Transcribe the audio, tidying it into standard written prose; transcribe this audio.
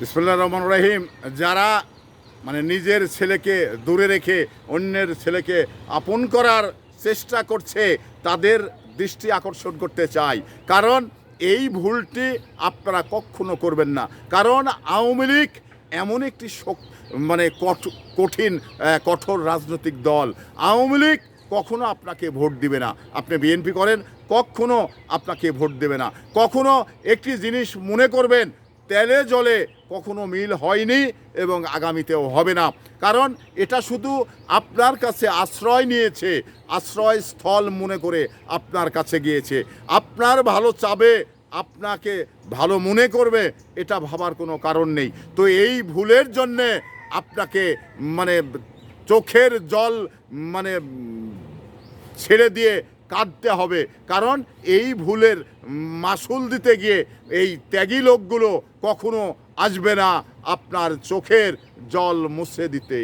বিসমিল্লাহির রহমানির রহিম। যারা নিজের ছেলেকে দূরে রেখে অন্যের ছেলেকে আপন করার চেষ্টা করছে তাদের দৃষ্টি আকর্ষণ করতে চাই, কারণ এই ভুলটি আপনারা কখনো করবেন না। কারণ আওয়ামী লীগ এমন একটি কঠিন কঠোর রাজনৈতিক দল। আওয়ামী লীগ কখনো আপনাকে ভোট দিবে না। আপনি বিএনপি করেন, কখনো আপনাকে ভোট দেবে না। কখনো একটি জিনিস মনে করবেন, তেলে জলে কখনো মিল হয়নি এবং আগামীতেও হবে না। কারণ এটা শুধু আপনার কাছে আশ্রয় নিয়েছে, আশ্রয়স্থল মনে করে আপনার কাছে গিয়েছে। আপনার ভালো চাবে, আপনাকে ভালো মনে করবে, এটা ভাবার কোনো কারণ নেই। তো এই ভুলের জন্যে আপনাকে চোখের জল মানে ছেড়ে দিয়ে কাঁদতে হবে। কারণ এই ভুলের মাসুল দিতে গিয়ে এই ত্যাগী লোকগুলো কখনো আসবে না আপনার চোখের জল মুছে দিতে।